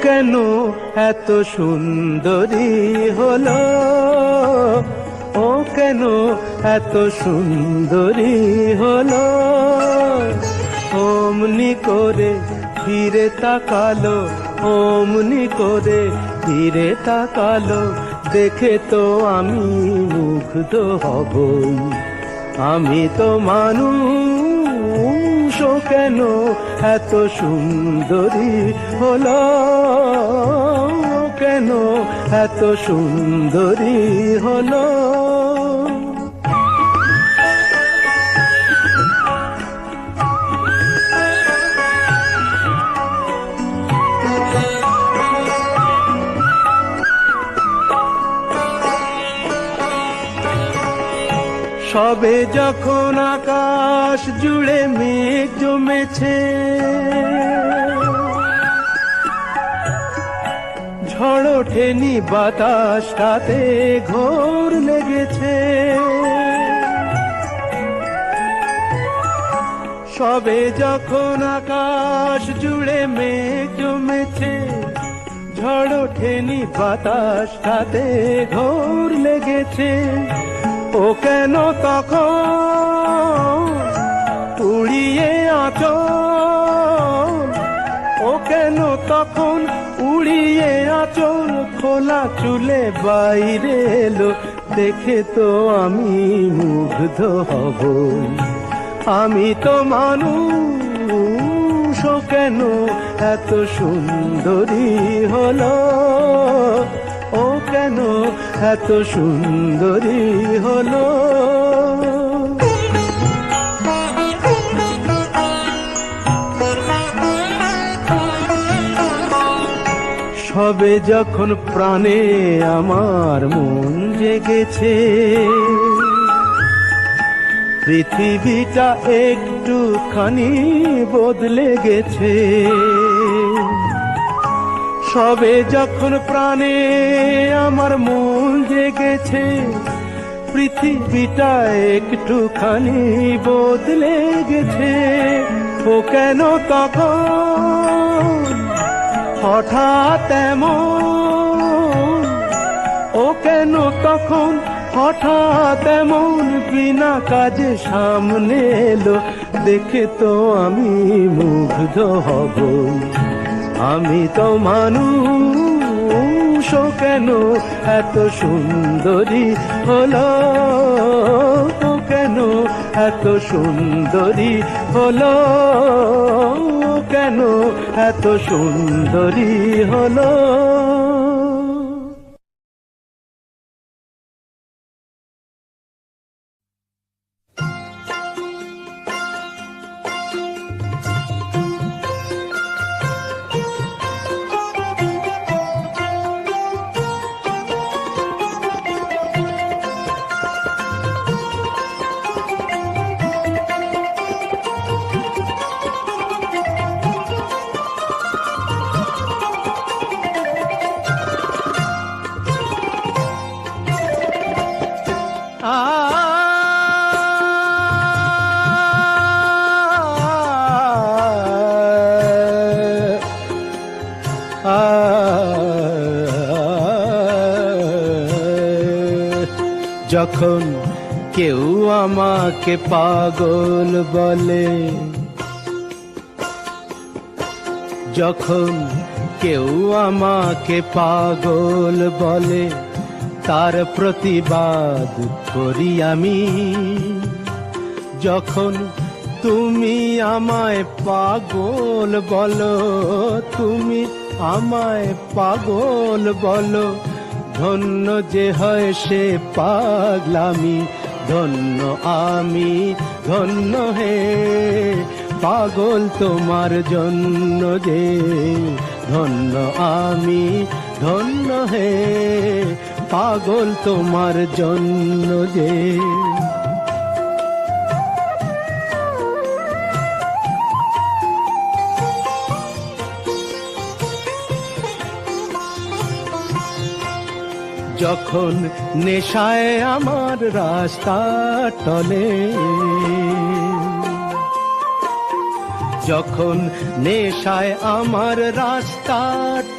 কেন এত সুন্দরী হলো, ও কেন এত সুন্দরী হলো। অমনি করে ফিরে তাকালো, অমনি করে ফিরে তাকালো, দেখে তো আমি মুগ্ধ হবই। আমি তো মানুষ, ও কেন এত সুন্দরী হলো, কেন এত সুন্দরী হলো। সবে যখন আকাশ জুড়ে মেঘ জমেছে, ঝড় ওঠেনি বাতাসটাতে ঘোর লেগেছে। সবে যখন আকাশ জুড়ে মেঘ জমেছে, ঝড় ওঠেনি বাতাসটাতে ঘোর লেগেছে। ও কেন তখন উড়িয়ে আঁচল, ও কেন তখন উড়িয়ে আঁচল, খোলা চুলে বাইরে এলো, দেখে তো আমি মুগ্ধ হব। আমি তো মানুষ, ও কেন এত সুন্দরী হলো, ও কেন এত সুন্দরী হলো। সবে যখন প্রাণে আমার মন জেগেছে, পৃথিবীটা একটুখানি বদলে গেছে। সবে যখন প্রাণে আমার মন জেগেছে, পৃথিবীটা একটুখানি বদলে গেছে। ও কেন তখন হঠাৎ এমন, ও কেন তখন হঠাৎ এমন বিনা কাজে সামনে এলো, দেখে তো আমি মুগ্ধ হব। আমি তো মানুষ, ও কেন এত সুন্দরী হলো, ও কেন এত সুন্দরী হলো, কেন এত সুন্দরী হলো। যখন কেউ আমাকে পাগল বলে, যখন কেউ আমাকে পাগল বলে, তার প্রতিবাদ করি আমি। যখন তুমি আমায় পাগল বলো, তুমি আমায় পাগল বলো, ধন্য যে হয় সে পাগলামি, ধন্য আমি ধন্য হে। পাগল তোমার জন্য যে, ধন্য আমি ধন্য হে। পাগল তোমার জন্য যে। যখন নেশায় আমার রাস্তা টলে, যখন নেশায় আমার রাস্তা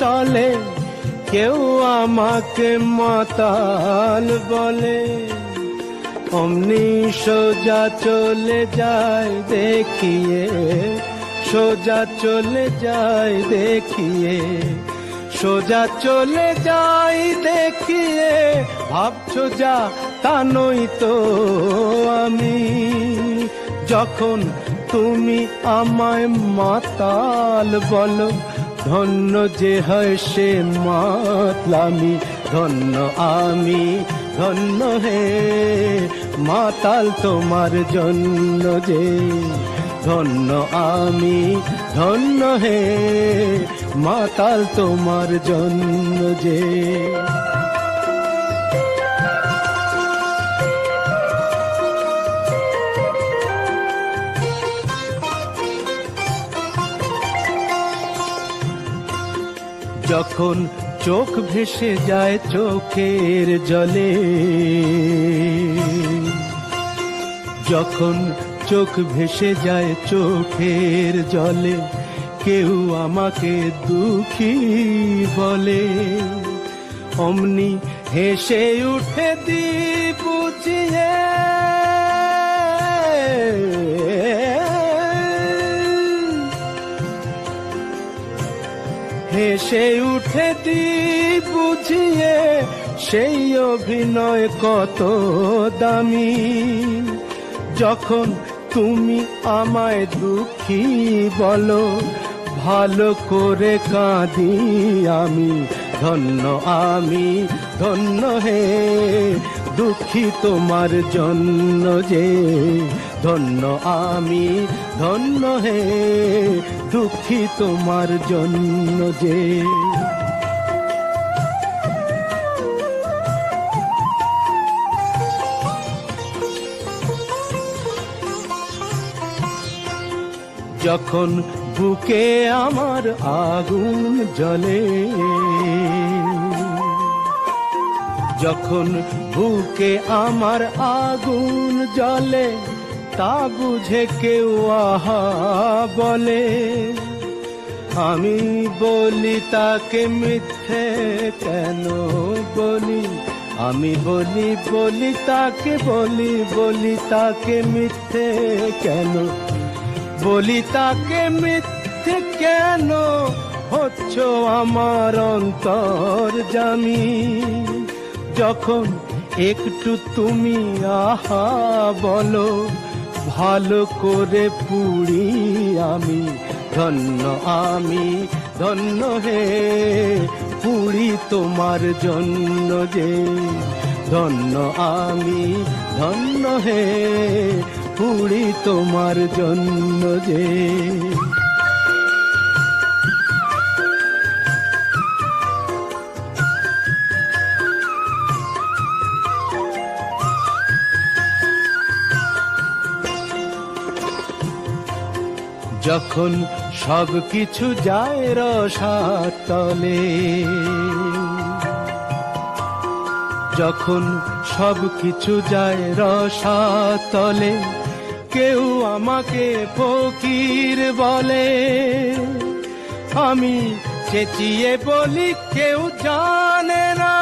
টলে, কেউ আমাকে মাতাল বলে, অমনি সোজা চলে যায় দেখিয়ে, সোজা চলে যায় দেখিয়ে, সোজা চলে যাই দেখিয়ে, ভাবছো যা তা নই তো আমি। যখন তুমি আমায় মাতাল বলো, ধন্য যে হয় সে মাতলামি, ধন্য আমি ধন্য হে মাতাল তোমার জন্য যে, ধন্য আমি ধন্য হে মাতাল তোমার জন্য যে। যখন চোখ ভেসে যায় চোখের জলে, যখন চোখ ভেসে যায় চোখের জলে, কেউ আমাকে দুঃখী বলে, অমনি হেসে উঠে দি বুঝিয়ে, হেসে উঠে দি বুঝিয়ে, সেই অভিনয় কত দামি। যখন তুমি আমায় দুঃখী বলো, ভালো করে কাঁদি আমি, ধন্য আমি ধন্য হে দুঃখী তোমার জন্য যে, ধন্য আমি ধন্য হে দুঃখী তোমার জন্য যে। যখন বুকে আমার আগুন জ্বলে, যখন বুকে আমার আগুন জ্বলে, তা বুঝে কেউ আহা বলে, আমি বলি তাকে মিথ্যে কেন বলি, আমি বলি তাকে বলি তাকে মিথ্যে কেন, বলি তাকে মিথ্যে কেন, হচ্ছ আমার অন্তর্যামী। যখন একটু তুমি আহা বলো, ভালো করে পুড়ি আমি, ধন্য আমি ধন্য হে পুড়ি তোমার জন্য যে, ধন্য আমি ধন্য হে পুড়ি তোমার জন্য যে। যখন সব কিছু যায় রসাতলে, যখন সব কিছু যায় রসাতলে, কেউ আমাকে ফকির বলে, আমি চেঁচিয়ে বলি কেউ জানে না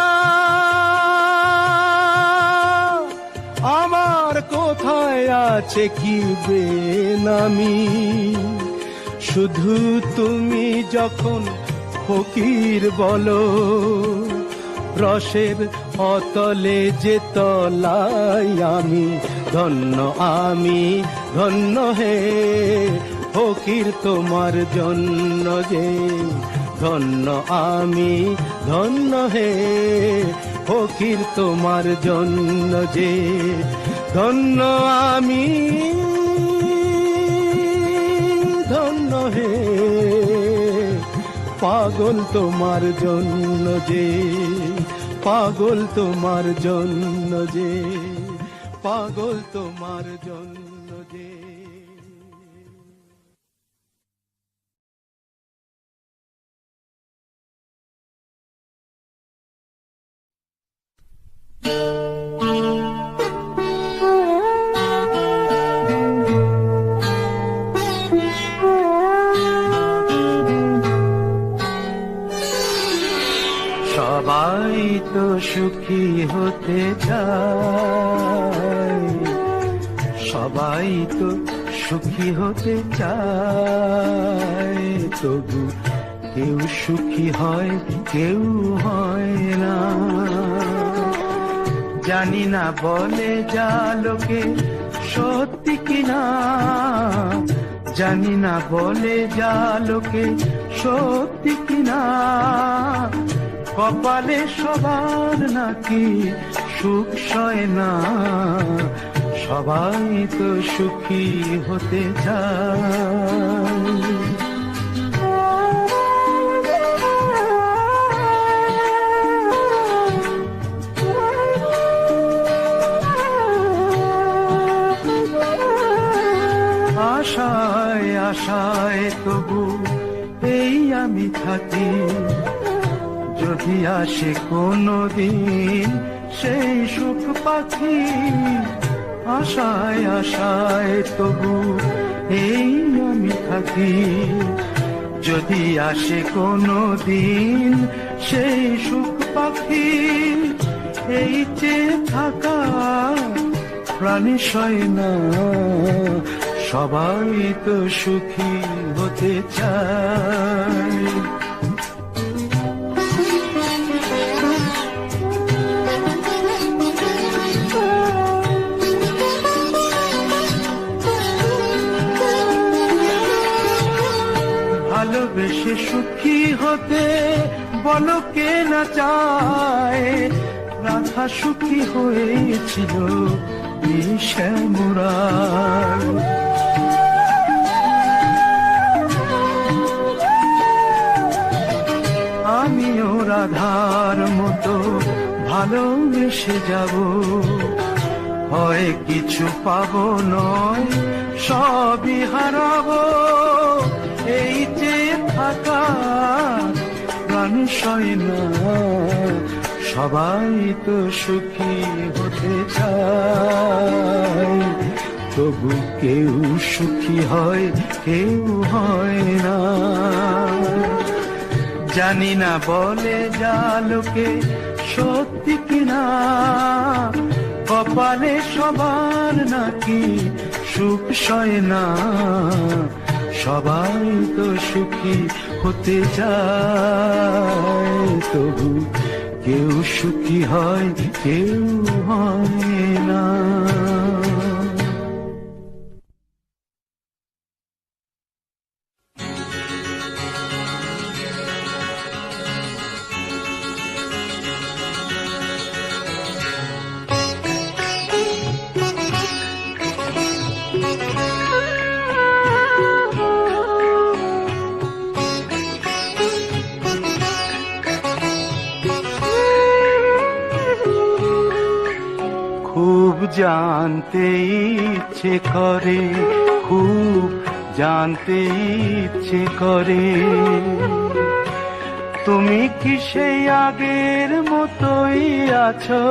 আমার কোথায় আছে কি বেনামি। শুধু তুমি যখন ফকির বলো, রসের অতলে যে তলাই আমি, ধন্য আমি ধন্য হে ফকির তোমার জন্য যে, ধন্য আমি ধন্য হে ফকির তোমার জন্য যে, ধন্য আমি ধন্য হে পাগল তোমার জন্য যে, পাগল তোমার জন্য যে, পাগল তোমার জন্য যে। সবাই তো সুখী হতে চায়, সবাই তো সুখী হতে চায়, তবু কেউ সুখী হয় কেউ হয় না। জানি না বলে যা লোকে সত্যি কিনা, জানি না বলে যা লোকে সত্যি কিনা, কপালে সবার নাকি সুখ সয় না, সবাই তো সুখী হতে চায়। আশায় আশায় তবু এই আমি থাকি, যদি আসে কোনো দিন সেই সুখ পাখি। আশায় আশায় তবু এই আমি থাকি, যদি আসে কোনো দিন সেই সুখ পাখি। এই যে থাকা প্রাণী সয় না, সবাই তো সুখী হতে চায়। ভালোবেসে সুখী হতে বলো কে না চায়, রাধা সুখী হয়েছিল শ্যামরায়। আমিও রাধার মতো ভালোবেসে যাব, হয় কিছু পাবো নয় সবই হারাবো। এই যে থাকা প্রাণ সয় না, সবাই তো সুখী হতে চায়, তবু কেউ সুখী হয় কেউ হয় না। জানি না বলে যা লোকে সত্যি কিনা, কপালে সবার নাকি সুখ সয় না, সবাই তো সুখী হতে চায়, তবু কেউ সুখী হয় কেউ হয় না। জানতে ইচ্ছে করে, খুব জানতে ইচ্ছে করে, তুমি কি সেই আগের মতোই আছো,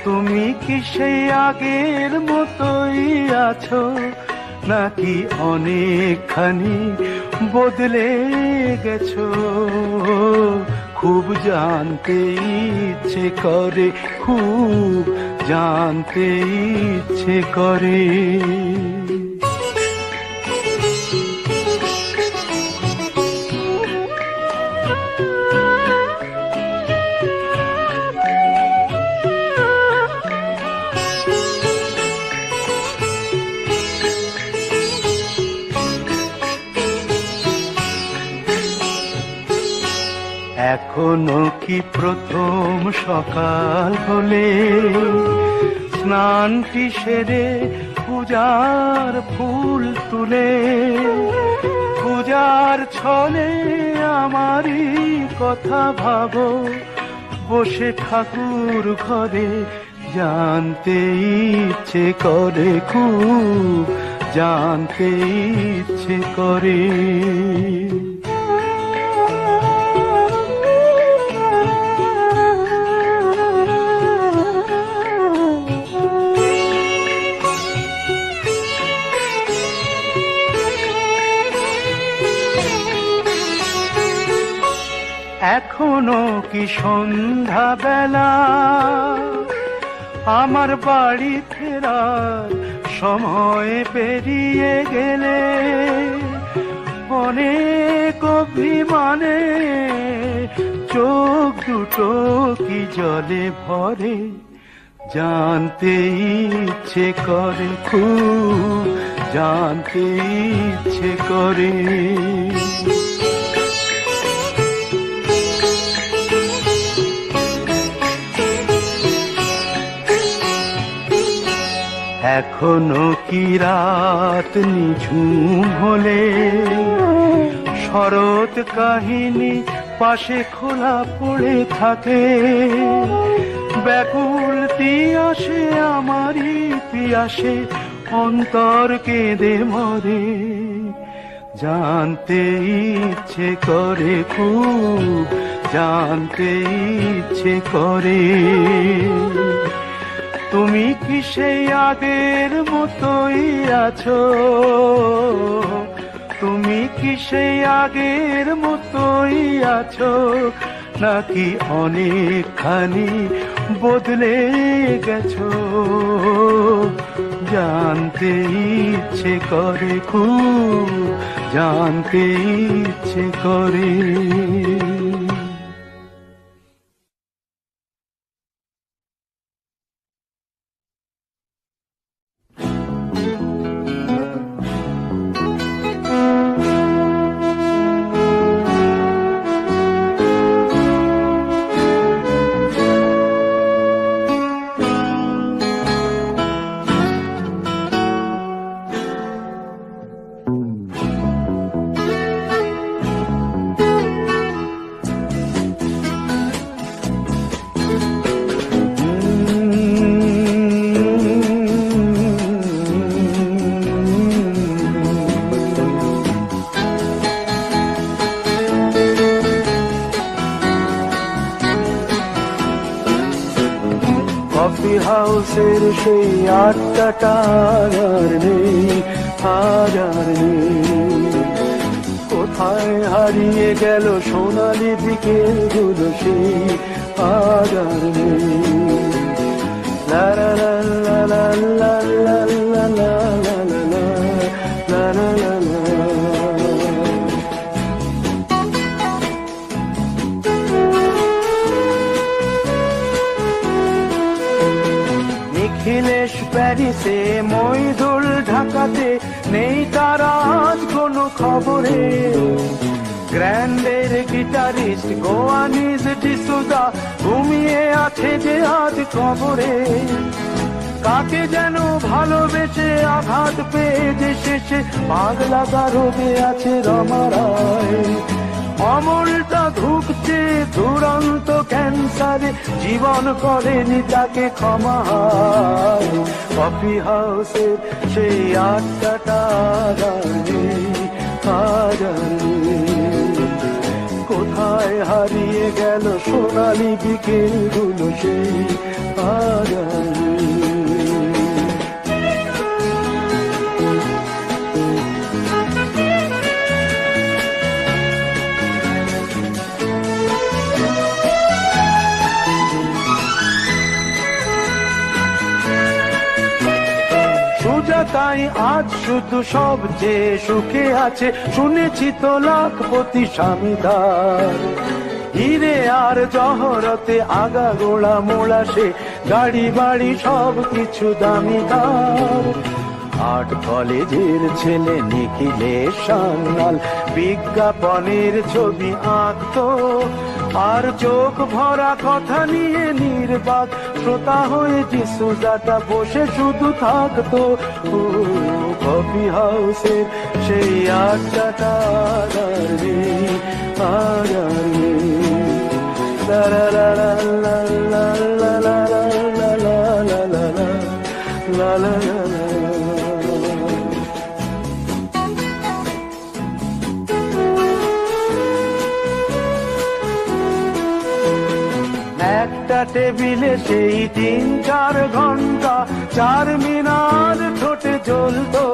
তুমি কি সেই আগের মতোই আছো, নাকি অনেকখানি বদলে গেছো। খুব জানতে ইচ্ছে করে, খুব জানতে ইচ্ছে করে। এখনো কি প্রথম সকাল হলে স্নানটি সেরে পূজার ফুল তুলে, পূজার ছলে আমারই কথা ভাবো, বসে ঠাকুর ঘরে জানতে ইচ্ছে করে, খুব জানতে ইচ্ছে করে। এখনো কি সন্ধ্যা বেলা, আমার বাড়ি ফেরার সময় পেরিয়ে গেলে অনেক অভিমানে চোখ দুটো কি জলে ভরে, জানতে ইচ্ছে করে, খুব জানতে ইচ্ছে করে। এখনো কি রাত নিঝুম হলে শরৎ কাহিনী পাশে খোলা পড়ে থাকে, ব্যাকুল তিয়াসে আমারই পিয়াসে অন্তর কেঁদে মরে, জানতে ইচ্ছে করে, খুব জানতে ইচ্ছে করে। তুমি কি সেই আগের মতোই আছো, তুমি কি সেই আগের মতোই আছো, নাকি অনেকখানি বদলে গেছো, জানতে ইচ্ছে করে, খুব জানতে ইচ্ছে করে। কফি হাউসের সেই আড্ডাটা আর নেই, আর নেই। কোথায় হারিয়ে গেল সোনালি বিকেল গুলো সেই আর নেই। লা লা লা লা লা লা লা লা লা লা লা লা লা লা। নিখিলেশ প্যারিসে, মইদুল ঢাকাতে, নেই তার আজ কোনো খবরে। গ্র্যান্ডের গিটারিস্ট গোয়ানিজ ডিসুজা ঘুমিয়ে আছে যে আজ কবরে। কাকে যেন ভালোবেসে আঘাত পেয়ে যে শেষে পাগলা রোগে আছে রমা রায়। অমলটা ধুকছে দুরন্ত ক্যান্সারে, জীবন করেনি তাকে ক্ষমা। কফি হাউসের সেই আড্ডাটা কোথায় হারিয়ে গেল সোনালি বিকেল গুলো সেই আর তাই আজ শুধু সবচেয়ে সুখে আছে, শুনেছি তো লাখপতি স্বামীদার। হিরে আর জহরতে আগা গোড়া মোড়া সে, গাড়ি বাড়ি সব কিছু দামিদার। আর্ট কলেজের ছেলে নিখিলেশ সান্যাল বিজ্ঞাপনের ছবি আঁকতো, আর চোখ ভরা কথা নিয়ে নির্বাক শ্রোতা হয়ে ডিসুজাটা বসে শুধু থাকতো। কফি হাউসের সেই আড্ডাটা একটা টেবিলে সেই 3-4 ঘন্টা চার মিনার ঠোঁটে জ্বলতো।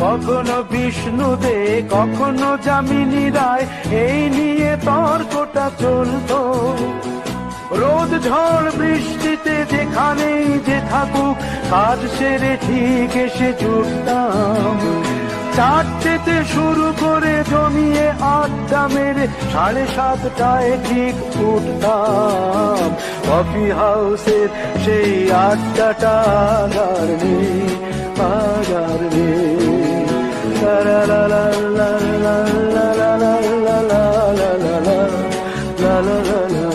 কখনো বিষ্ণু দে কখনো যামিনী রায়, এই নিয়ে তর্কটা চলতো। রোদ ঝড় বৃষ্টিতে যেখানেই যে থাকুক, কাজ সেরে ঠিক এসে জুটতাম। চারটেতে শুরু করে জমিয়ে আড্ডা মেরে 7:30টায় ঠিক উঠতাম। কফি হাউসের সেই আড্ডাটা আগার নেই, আগার নেই। লা লা লা লা লা লা লা লা লা লা লা লা লা লা লা লা।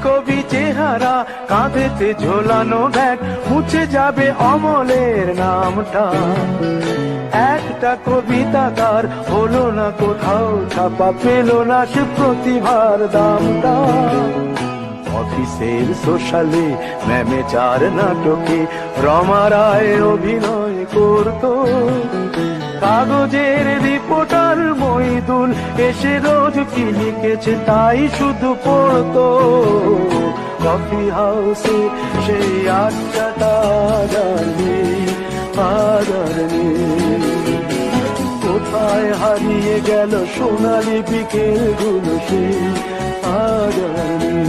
কবি চেহারা, কাঁধেতে ঝোলানো ব্যাগ, মুছে যাবে অমলের নামটা। একটা কবিতা তার হলো না কোথাও ছাপা, পেল না সে প্রতিভার দামটা। অফিসের সোশ্যালে ম্যামেচার নাটকে রমা রায় অভিনয় করতো। কাগজের রিপোর্টার মইদুল এসে রোজ কি লিখেছে তাই শুধু পড়তো। কফি হাউসে সেই আড্ডাটা জানি, আজানি। কোথায় হারিয়ে গেল সোনালি বিকেল গুলো সেই আজানি।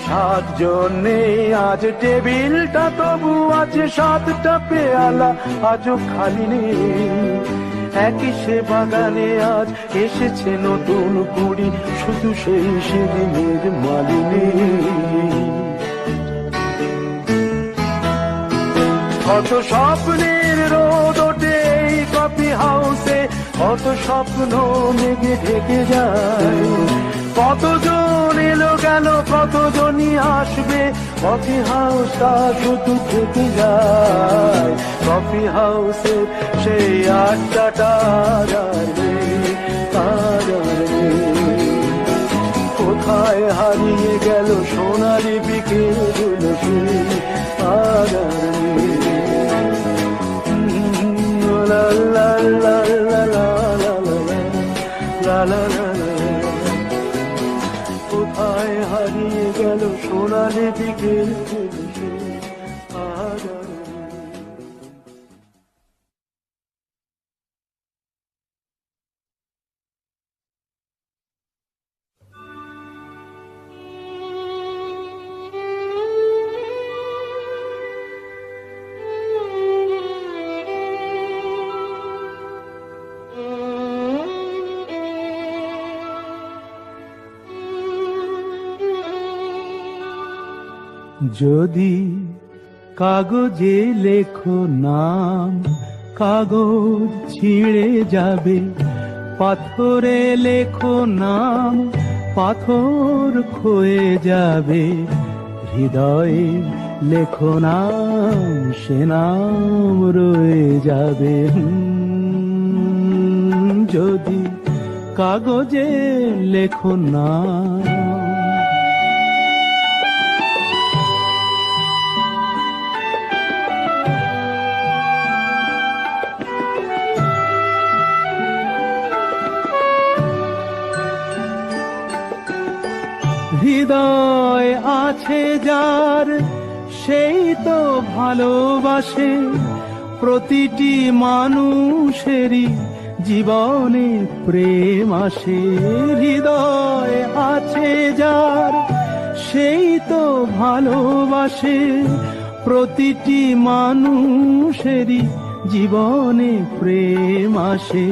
সাতজনে আজ টেবিলটা, তবু আছে 7টা পেয়ালা আজও খালি নেই। একই সে বাগানে আজ এসেছে নতুন কুড়ি, শুধু সেই সেদিনের মালিনী। কত স্বপ্নের রোদ ওঠে এই কফি হাউসে, কত স্বপ্ন মেঘে ঢেকে যায়। কতজন এলো গেল, কতজনই আসবে, কফি হাউসটা শুধু থেকে যায়। কফি হাউসে সেই আড্ডাটা জানে, কোথায় হারিয়ে গেল সোনালি বিকেল গুলো সেই আজানি। লা লা লা লা লা লা লা লা। কোথায় হারিয়ে গেল সোনালি বিকেল গুলো সেই আজানি। যদি কাগজে লেখো নাম, কাগজ ছিঁড়ে যাবে। পাথরে লেখো নাম, পাথর ক্ষয়ে যাবে। হৃদয়ে লেখো নাম, সে নাম রয়ে যাবে। যদি কাগজে লেখো নাম। হৃদয় আছে যার, সেই তো ভালোবাসে। প্রতিটি মানুষেরই জীবনে প্রেম আসে। হৃদয় আছে যার, সেই তো ভালোবাসে। প্রতিটি মানুষেরই জীবনে প্রেম আসে।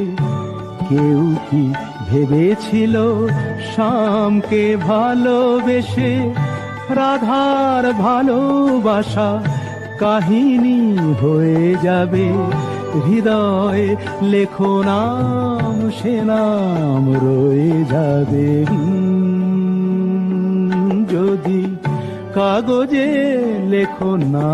কেউ কি ভেবেছিল শ্যামকে ভালোবেসে রাধার ভালোবাসা কাহিনী হয়ে যাবে। হৃদয়ে লেখো নাম, সে নাম রয়ে যাবে। যদি কাগজে লেখো না।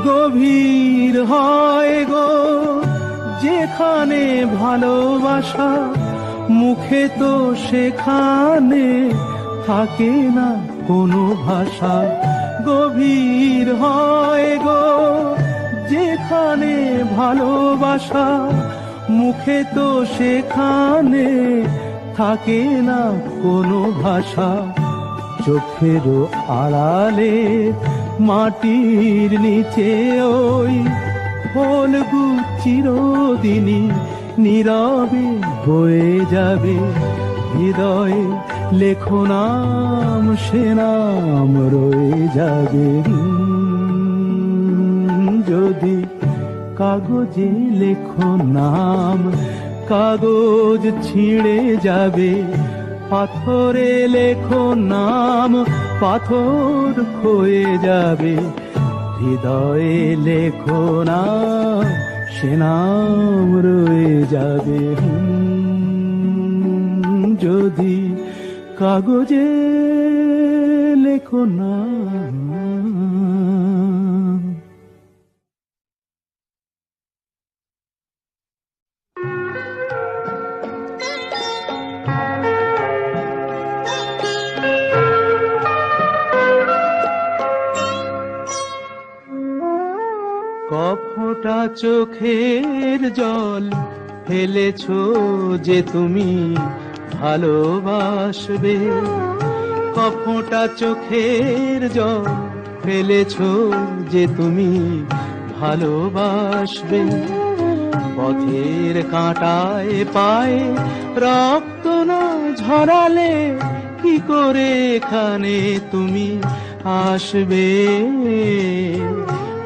গভীর হয় গো যেখানে ভালোবাসা, মুখে তো সেখানে থাকে না কোনো ভাষা। গভীর হয় গো যেখানে ভালোবাসা, মুখে তো সেখানে থাকে না কোনো ভাষা। চোখের আড়ালে মাটির নিচে ওই ফলগু চিরদিনই নীরবে বয়ে যাবে। হৃদয়ে লেখো নাম, সে নাম রয়ে যাবে। যদি কাগজে লেখো নাম, কাগজ ছিঁড়ে যাবে। পাথরে লেখো নাম, পাথর ক্ষয়ে যাবে। হৃদয়ে লেখো নাম, সে নাম রয়ে যাবে। যদি কাগজে লেখো নাম। কফোঁটা চোখের জল ফেলেছো যে তুমি ভালোবাসবে। কফোঁটা চোখের জল ফেলেছো যে তুমি ভালোবাসবে। পথের কাঁটায় পায়ে রক্ত না ঝরালে কি করে এখানে তুমি আসবে।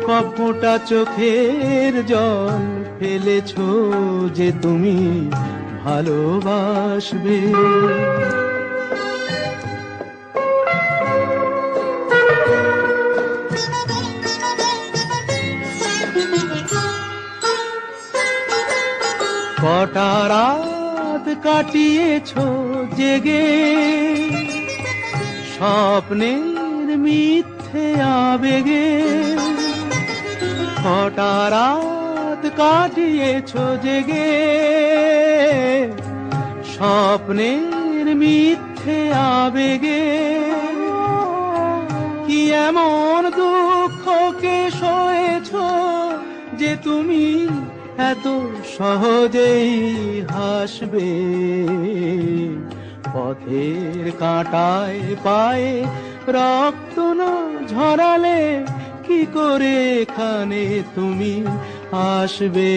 কফোঁটা চোখের জল ফেলেছো যে তুমি ভালোবাসবে। কটা রাত কাটিয়েছো জেগে, স্বপ্নের মিথ্যে আবেগে। কটা রাত কাটিয়েছো জেগে, স্বপ্নের মিথ্যে আবেগে। কি এমন দুঃখকে সয়েছো যে তুমি এত সহজেই হাসবে। পথের কাঁটায় পায়ে রক্ত না ঝরালে কি করে এখানে তুমি আসবে।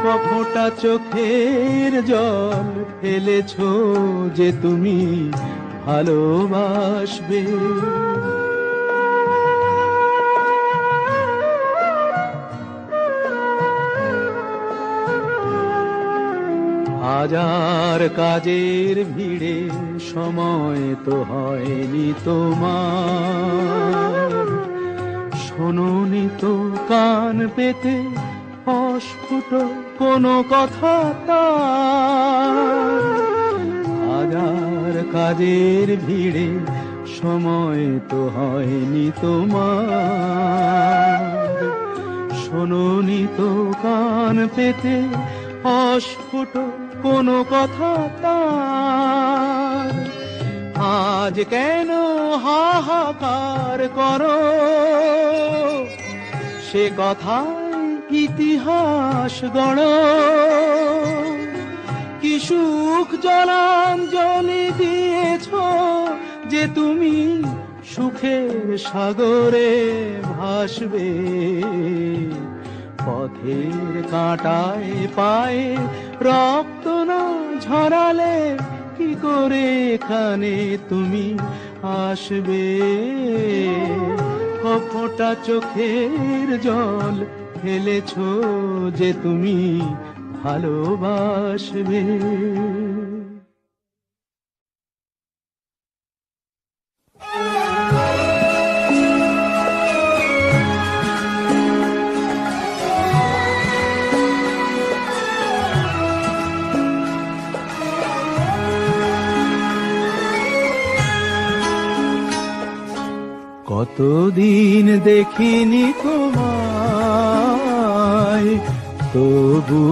কফোঁটা চোখের জল ফেলেছো যে তুমি ভালোবাসবে। হাজার কাজের ভিড়ে সময় তো হয়নি তোমার। শোনোনি তো কান পেতে অস্ফুট কোনো কথা তার। হাজার কাজের ভিড়ে সময় তো হয়নি তোমার। শোনোনি তো কান পেতে অস্ফুট কোনো কথা তার। আজ কেন হাহাকার করো, সে কথায় ইতিহাস গড়ো। কি সুখ জলাঞ্জলি দিয়েছো যে তুমি সুখের সাগরে ভাসবে। পথের কাঁটায় পায়ে রক্ত না ঝরালে কি করে এখানে তুমি আসবে। কফোঁটা চোখের জল ফেলেছো যে তুমি ভালোবাসবে। কতদিন দেখিনি তোমায়, তবু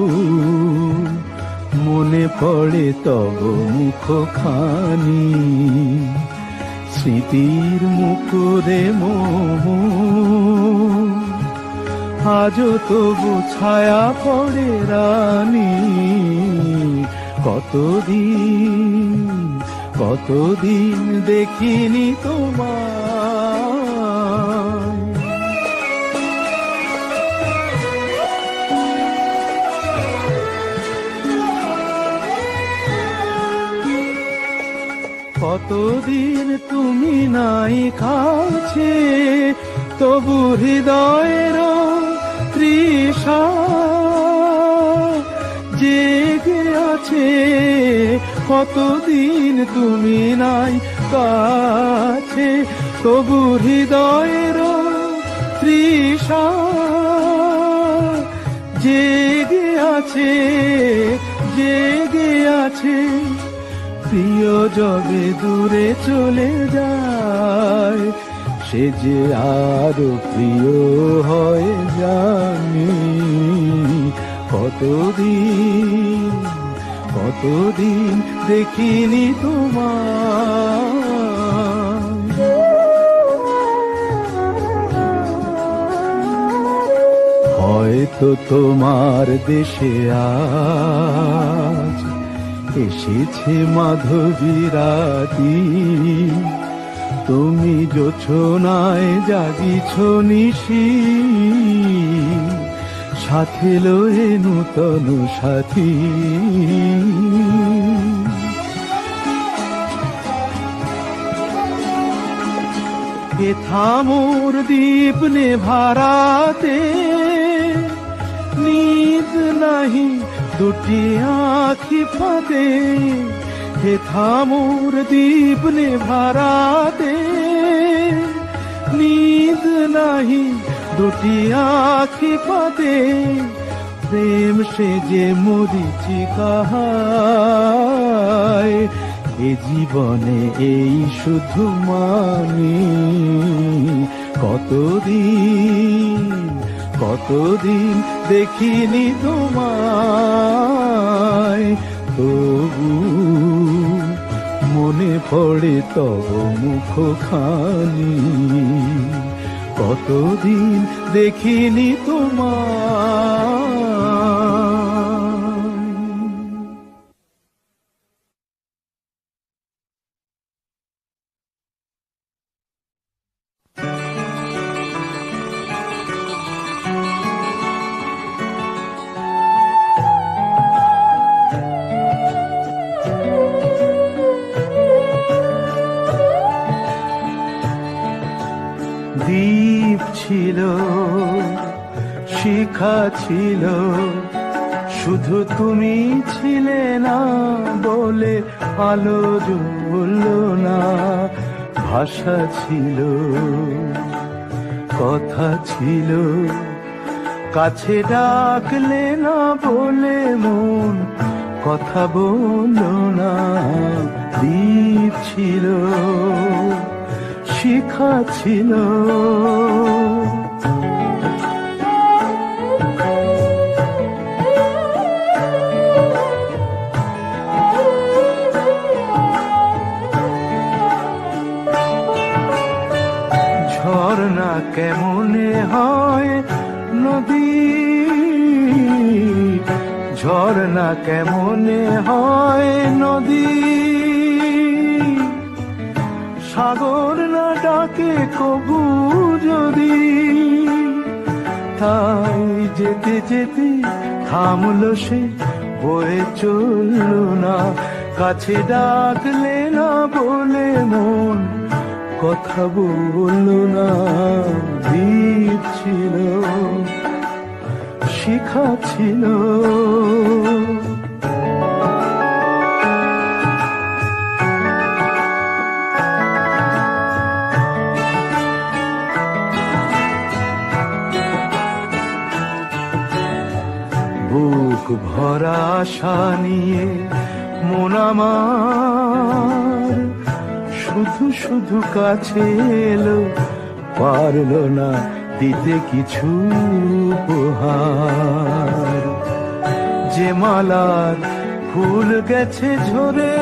মনে পড়ে তব মুখখানি, স্মৃতির মুকুরে মোহ আজও তবু ছায়া পড়ে রানী। কতদিন দেখিনি তোমায়। কতদিন তুমি নাই কাছে, তবু হৃদয়ের তৃষা জেগে আছে। কতদিন তুমি নাই কাছে, তবু হৃদয়ের তৃষা জেগে আছে, জেগে আছে। প্রিয় যবে দূরে চলে যায়, সে যে আরো প্রিয় হয় জানি। কতদিন দেখিনি তোমায়। হয়তো তোমার দেশে আজ এসেছে মাধবী রাতি, তুমি জোছনায় জাগিছ নিশি, সাথে লয়ে নূতন সাথী। এ থামোর দীপ নেভারাতে নিদ নাহি দুটি আঁখি পাতে। হে থামোর দীপ নেভারাতে নিদ নাহি দুটি আঁখি পাতে। প্রেম সে যে মরিচিকা হায়, এ জীবনে এই শুধু মানি। কতদিন দেখিনি তোমায়, তবু মনে পড়ে তব মুখখানি। কতদিন দেখিনি তোমায়। দ্বীপ ছিল, শিখা ছিল, শুধু তুমি ছিলে না বলে আলো জ্বলল না। ভাষা ছিল, কথা ছিল, কাছে ডাকলে না বলে মন কথা বলল না। দ্বীপ ছিল, শিখা ছিল, ঝর্ণা কেমনে হয় নদী, ঝর্ণা কেমনে হয় নদী, সাগর না ডাকে কবু যদি। তাই যেতে যেতে থামলো সে, বয়ে চলল না। কাছে ডাকলে না বলে মন কথা বলল না। দ্বীপ ছিল, শিখা ছিল, বুক ভরা আশা নিয়ে মন আমার শুধু শুধু কাছে এলো, পারলো না দিতে কিছু উপহার। যে মালার ফুল গেছে ঝরে,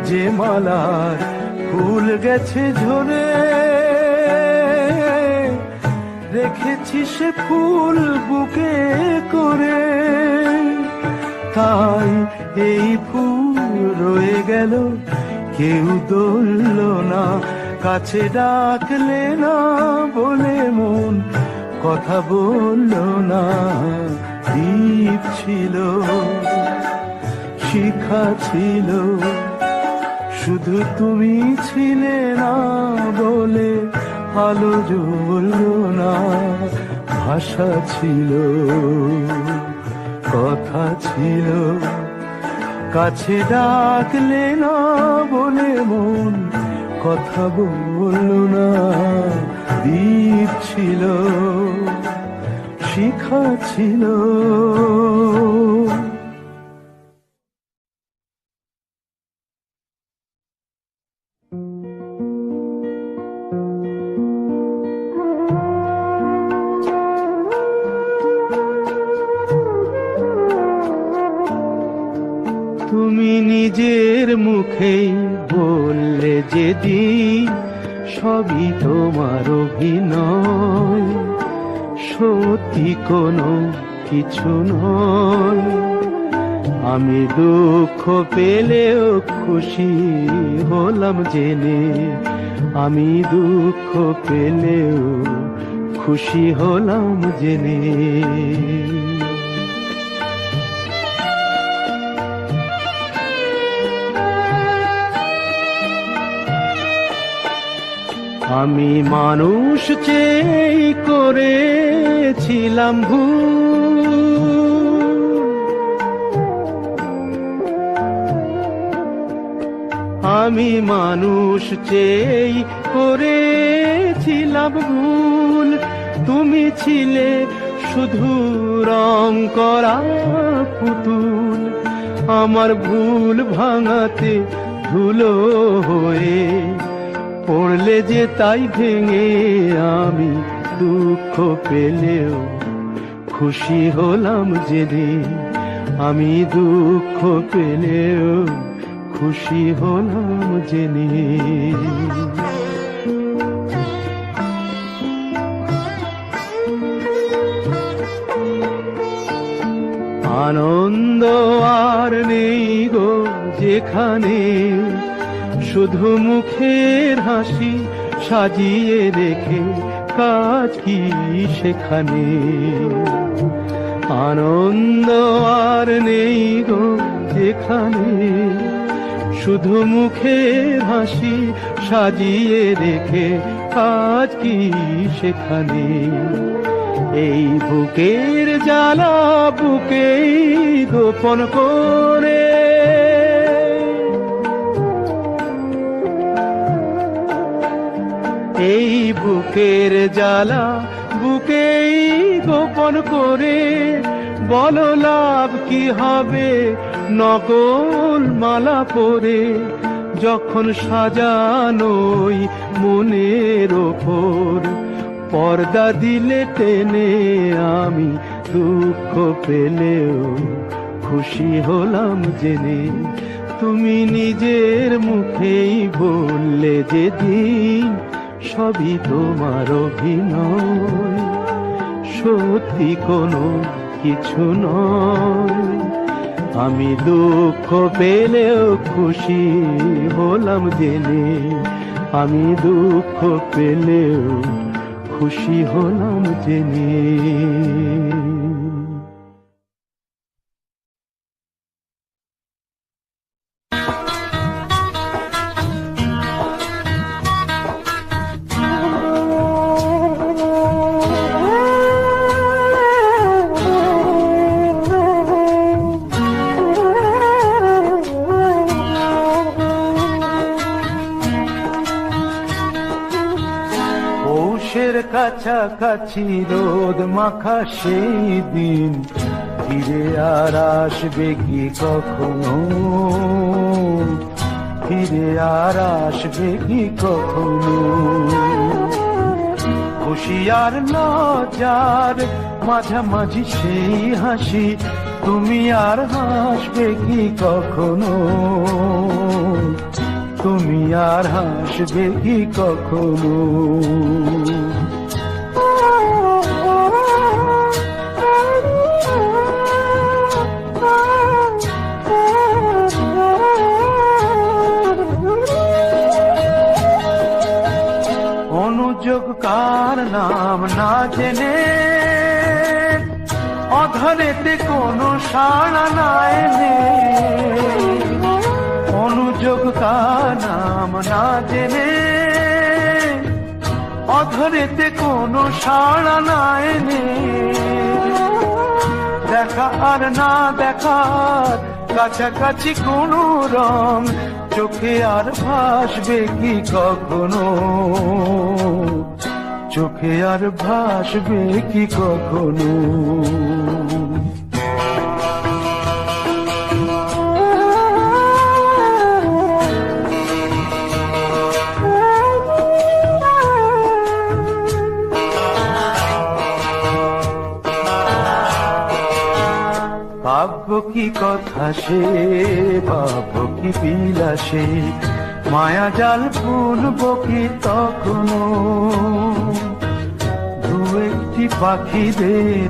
যে মালার ফুল গেছে ঝরে, রেখেছি সে ফুল বুকে করে। তাই এই ফুল রয়ে গেল, কেউ ধরল না, কাছে ডাকলে না বলে মন কথা বলল না। দ্বীপ ছিল, শিখা ছিল, শুধু তুমি ছিলে না বলে আলো জ্বলল না। ভাষা ছিল, কথা ছিল, কাছে ডাকলে না বলে মন কথা বলল না। দ্বীপ ছিল, শিখা ছিল। তুমি নিজের মুখেই বললে যেদিন সবই তোমার অভিনয়, সত্যি কোনো কিছু নয়। আমি দুঃখ পেলেও খুশি হলাম জেনে, আমি দুঃখ পেলেও খুশি হলাম জেনে। আমি মানুষ চেয়ে করেছিলাম ভুল, আমি মানুষ চেয়ে করেছিলাম ভুল। তুমি ছিলে শুধু রং করা পুতুল, আমার ভুল ভাঙাতে ধুলো হয়ে পড়লে যে তাই ভেঙে। আমি দুঃখ পেলেও খুশি হলাম জেনে, আমি দুঃখ পেলেও খুশি হলাম জেনে। আনন্দ আর নেই গো যেখানে, শুধু মুখের হাসি সাজিয়ে রেখে কাজ কি সেখানে। আনন্দ আর নেই গো যেখানে, শুধু মুখের হাসি সাজিয়ে রেখে কাজ কি সেখানে। এই বুকের জ্বালা বুকেই গোপন করে, এই বুকের জ্বালা বুকেই গোপন করে। বলো লাভ কি হবে নকল মালা পরে, যখন সাজানোই মনের ওপর পর্দা দিলে টেনে। আমি দুঃখ পেলেও খুশি হলাম জেনে, তুমি নিজের মুখেই বললে যেদিন সবই তোমার অভিনয়, সত্যি কোনো কিছু নয়। আমি দুঃখ পেলেও খুশি হলাম জেনে, আমি দুঃখ পেলেও খুশি হলাম জেনে। কাছাকাছি রোদ মাখা সেই দিন ফিরে আর আসবে কি কখনো? ফিরে আর আসবে কি কখনো? হুঁশিয়ার লজ্জার মাঝামাঝি সেই হাসি, তুমি আর হাসবে কি কখনো? তুমি আর হাসবে কি কখনো? অনুযোগ কার নাম না জেনে অধরেতে কোনো সাড়া না এনে, অনুযোগ কার নাম না জেনে অধরেতে কোনো সাড়া না এনে, দেখা আর না দেখার কাছাকাছি কোনো রং, চোখে আর ভাসবে কি কখনো? চোখে আর ভাসবে কি কখনো? ভাবব কি কথা সে, ভাবব কি বিলাসে, মায়া জাল বুনব কি তখনো? দু একটি পাখিদের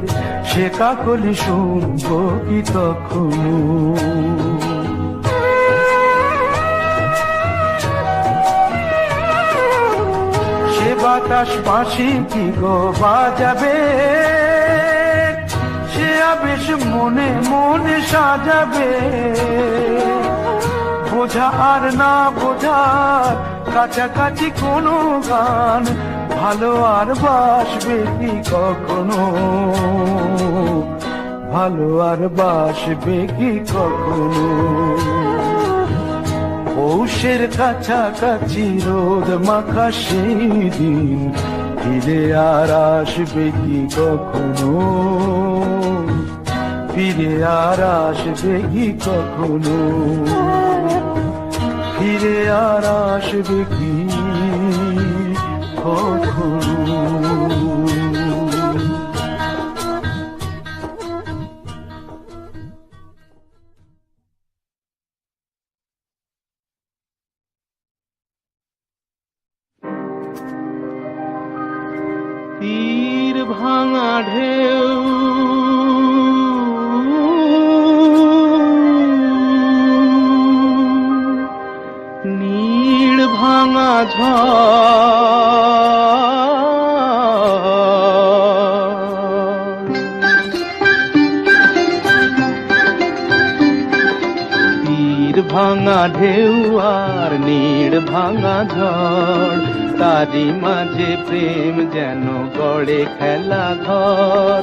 সে কাকলি শুনব কি তখনো? সে বাতাস পাশি কি গো বাজাবে, সে আবেশ মনে মনে সাজাবে, বোঝা আর না বোঝার কাছাকাছি কোনো গান, ভালো আর বাসবে কি কখনো? ভালো আর বাসবে কি কখনো? পৌষের কাছাকাছি রোদ মাখা সেই দিন, ফিরে আর আসবে কি কখনো? ফিরে আর আসবে কি কখনো? ফিরে আর আসবে কি কখনো? তীর ভাঙা ঢেউ নীড় ভাঙা তীর ভাঙা ঢেউ আর নীড় ভাঙা ঝড়, তারি মাঝে প্রেম যেন গড়ে খেলা ঘর।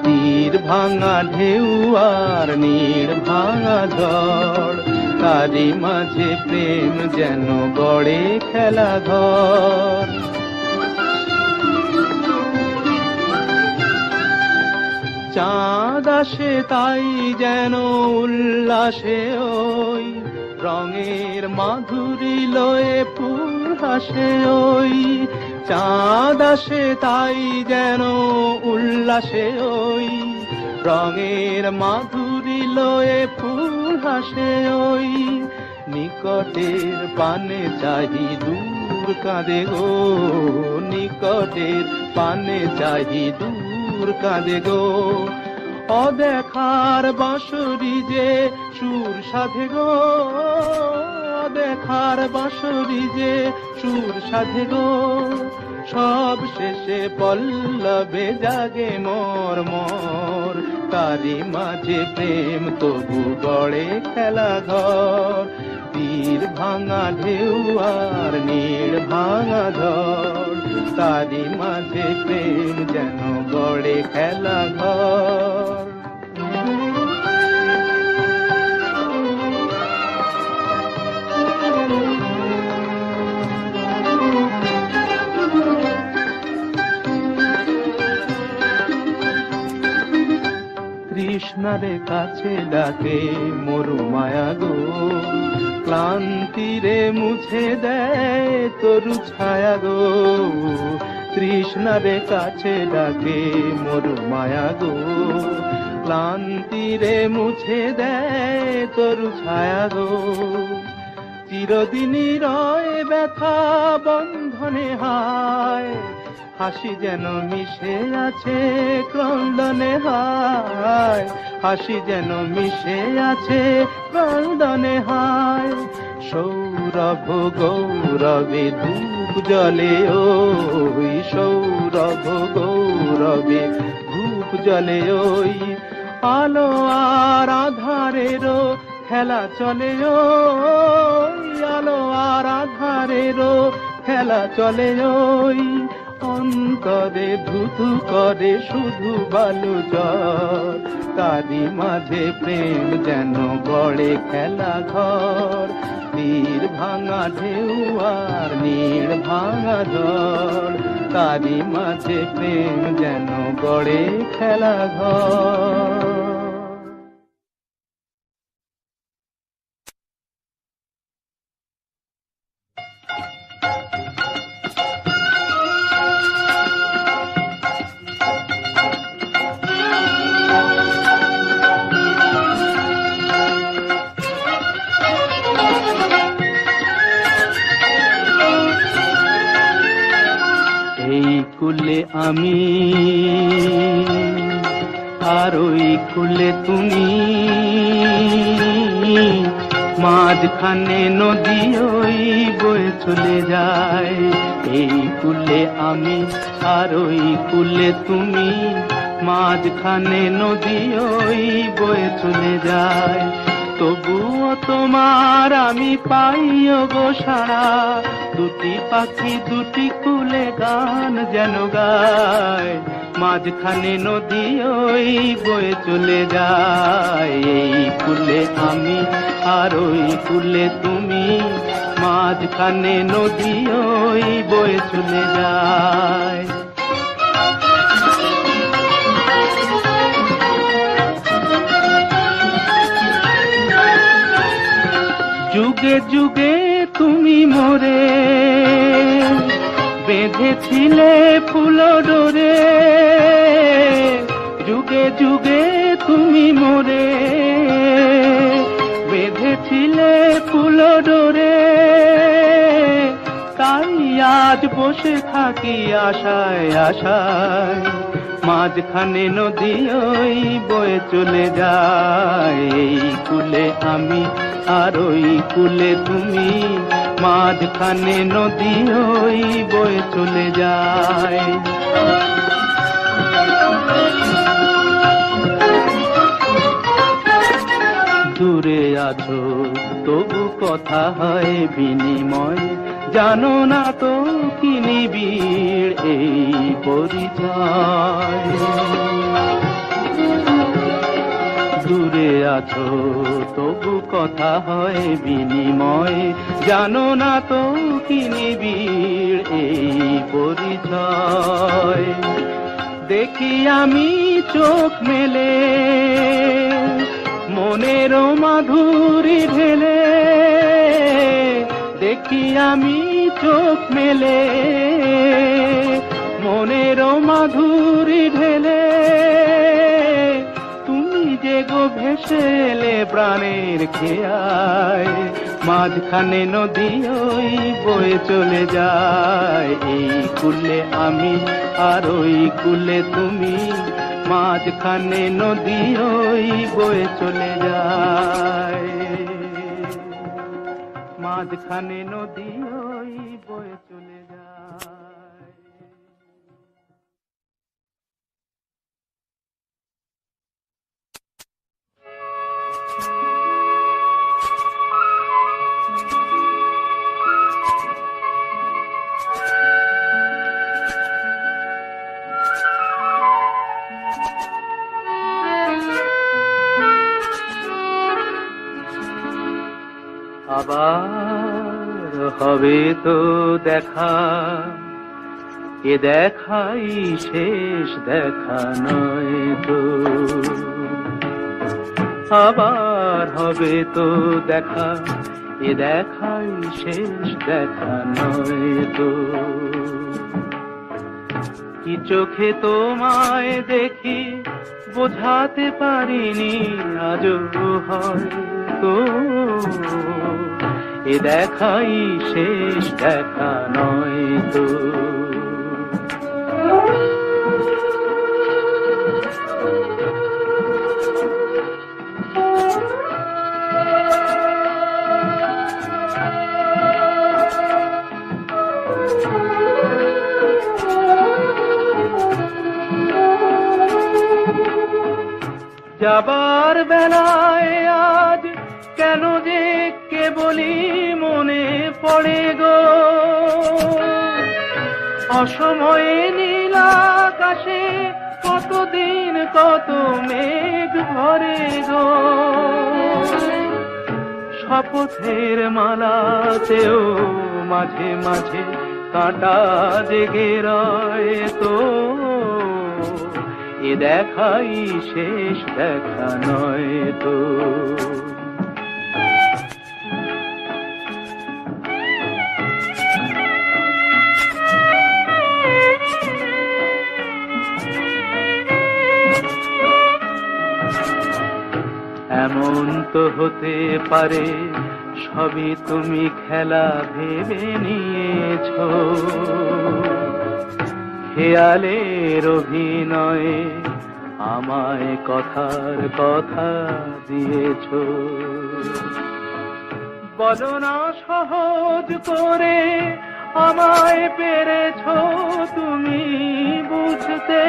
তীর ভাঙা ঢেউ আর নীড় ভাঙা ঝড়, তারি মাঝে প্রেম যেন গড়ে খেলা ঘর। চাঁদ আসে তাই যেন উল্লাসে ওই, রঙের মাধুরী লয়ে ফুল হাসে ওই। চাঁদ আসে তাই যেন উল্লাসে ওই, রঙের মাধুরী লয়ে ফুল হাসে ওই। নিকটের পানে চাহি দূর কাঁদে গো, নিকটের পানে চাহি দূর কাঁদে গো। অদেখার বাঁশরি যে সুর সাধে গো, অদেখার বাঁশরি যে সুর সাধে গো। সব শেষে পল্লবে জাগে মোর মোর, তারি মাঝে প্রেম তবু গড়ে খেলা ঘর। তীর ভাঙা ঢেউ আর নীড় ভাঙা ঝড়, তারি মাঝে প্রেম যেন গড়ে খেলা ঘর। তৃষ্ণারে কাছে ডাকে মরু মায়া গো, ক্লান্তিরে মুছে দেয় তরু ছায়া গো, তৃষ্ণারে কাছে ডাকে মরু মায়া গো, ক্লান্তিরে মুছে দেয় তরু ছায়া গো। চিরদিনই রয় ব্যথা বন্ধনে হায়, হাসি যেন মিশে আছে ক্রন্দনে হায়, হাসি যেন মিশে আছে ক্রন্দনে হায়। সৌরভ গৌরবে ধূপ জ্বলে ওই, সৌরভ গৌরবে ধূপ জ্বলে ওই, আলো আর আধারেরও খেলা চলে ওই, আলো আর আধারেরও খেলা চলে ওই, অন্তরে ধুধু করে শুধু বালু জল, তারি মাঝে প্রেম যেন গড়ে খেলা ঘর, তীর ভাঙা ঢেউ আর নীড় ভাঙা জল, তারি মাঝে প্রেম যেন গড়ে খেলা ঘর। কুলে আমি আর ওই কুলে তুমি, মাঝখানে নদী ওই বয়ে চলে যায়। এই কুলে আমি আর ওই কুলে তুমি, মাঝখানে নদী ওই বয়ে চলে যায়। তবুও তোমার আমি পাইও গো সাড়া, দুটি পাখি দুটি কুলে গান যেন গায়, মাঝখানে নদী ওই বয়ে চলে যায়। এই কুলে আমি আর ওই কুলে তুমি, মাঝখানে নদী ওই বয়ে চলে যায়। যুগে যুগে তুমি মোরে বেঁধেছিলে ফুল ডোরে, যুগে যুগে তুমি মোরে বেঁধেছিলে ফুল ডোরে, তাই আজ বসে থাকি আশায় আশায়, মাঝখানে নদী ওই বয়ে চলে যায়। এই কুলে আমি আর ওই কুলে তুমি, মাঝখানে নদী ওই বয়ে চলে যায়। দূরে আছো তবু কথা হয় বিনিময়, জানো না তো কি নিবিড় এই পরিচয়। দূরে আছো তবু কথা হয় বিনিময়, জানো না তো কি নিবিড় এই পরিচয়। দেখি আমি চোখ মেলে মনেরও মাধুরী ঢেলে, দেখি আমি চোখ মেলে মনেরও মাধুরী ঢেলে, তুমি যে গো ভেসে এলে প্রাণের খেয়ায়, মাঝখানে নদী ওই বয়ে চলে যায়। এই কুলে আমি আর ওই কুলে তুমি, মাঝখানে নদী ওই বয়ে চলে যায়, মাঝখানে নদী ওই বয়ে চলে যায়। আবার হবে তো দেখা, এ দেখাই শেষ দেখা নয় তো, আবার হবে তো দেখা, এ দেখাই শেষ দেখা নয় তো। কি চোখে তোমায় দেখি বোঝাতে পারিনি আজও হয়তো, এ দেখাই শেষ দেখা নয় তো। যাবার বেলায় আজ কেন যে কেবলই মনে পড়ে গো, অসময়ে নীল আকাশে কতদিন কত মেঘ ভরে গো। শপথের মালাতেও মাঝে মাঝে কাঁটা জেগে রয় তো, এ দেখাই শেষ দেখা নয় তো। এমন তো হতে পারে সবই তুমি খেলা ভেবে নিয়েছো, খেয়ালের অভিনয়ে আমায় কথার কথা দিয়েছো। বলো না সহজ করে আমায় পেরেছো তুমি বুঝতে,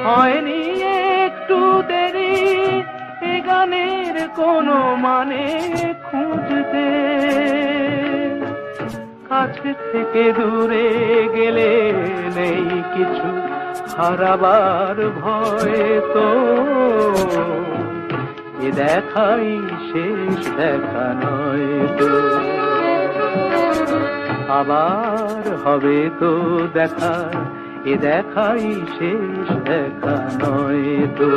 হয়নি একটু দেরি এ গানের কোনো মানে খুঁজতে। কাছে থেকে দূরে গেলে নেই কিছু হারাবার ভয় তো, এ দেখাই শেষ দেখা নয় তো। আবার হবে তো দেখা, এ দেখাই শেষ দেখা নয় তো।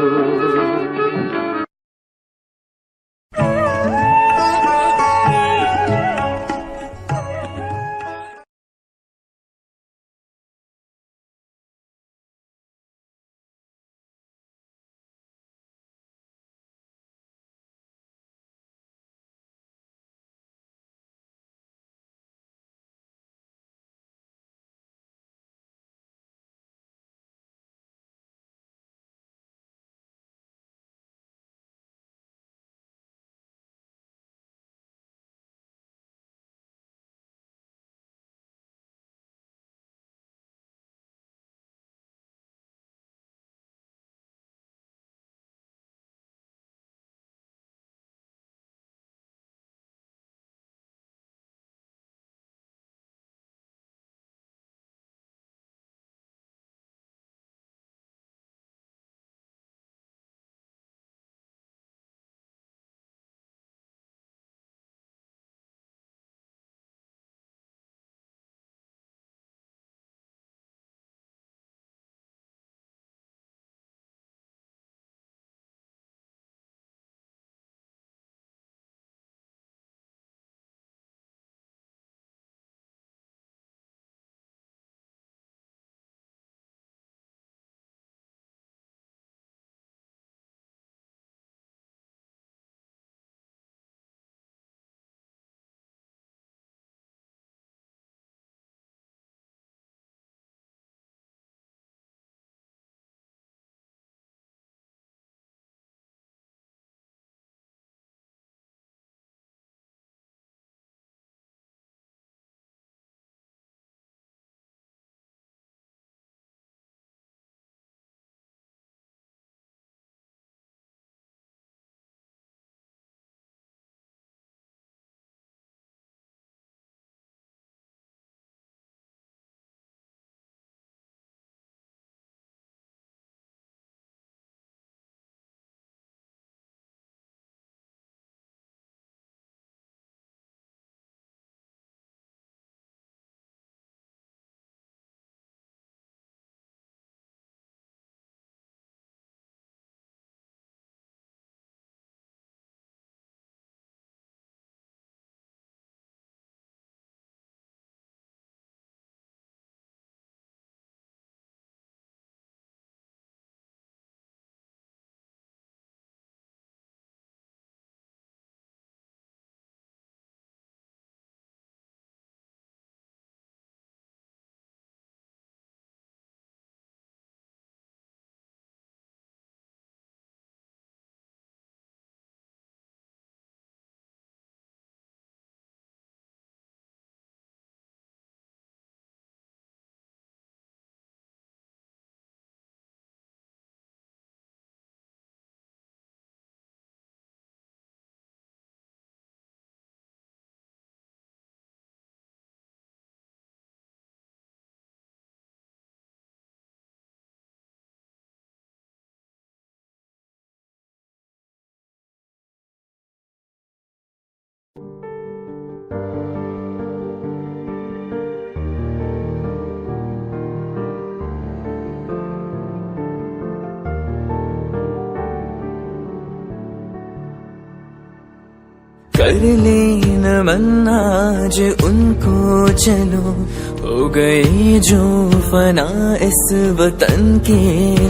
कर ले नमन आज उनको चलो, हो गए जो फना इस वतन के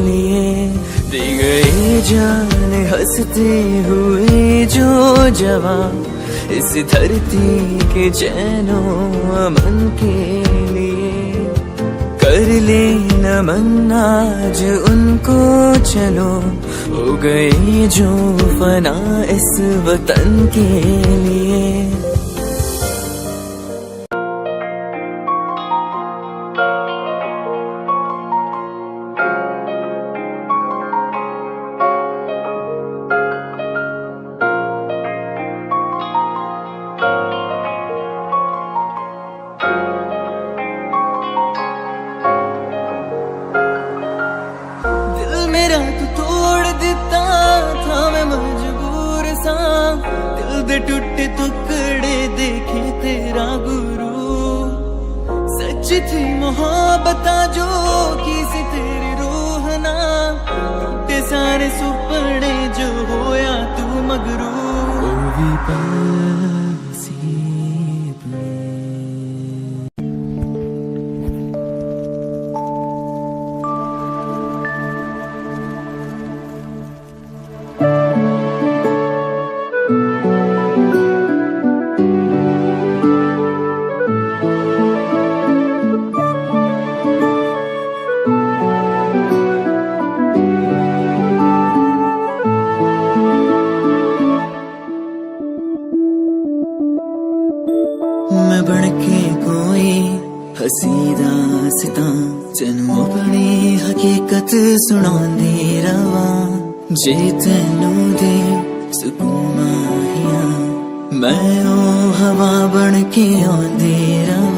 लिए, दी गई जान हंसते हुए जो जवान इस धरती के चैनो अमन के लिए। कर ले नमन आज उनको चलो, हो गए जो फना इस वतन के लिए। मेरा तू तोड़ दिता था मैं मजबूर सा, दिल दे टूटे टुकड़े देखे तेरा गुरु। सच थी मोहब्बत जो की सी तेरी रूह ना, टूटे सारे सुपने जो होया तू मगरू। ओ भी पासी मैं बनके कोई हसी दास्तां तेनू अपनी हकीकत सुनांदी रवां, जे तेनू दे सुकून माहिया मैं ओ हवा बनके आंदी रवां।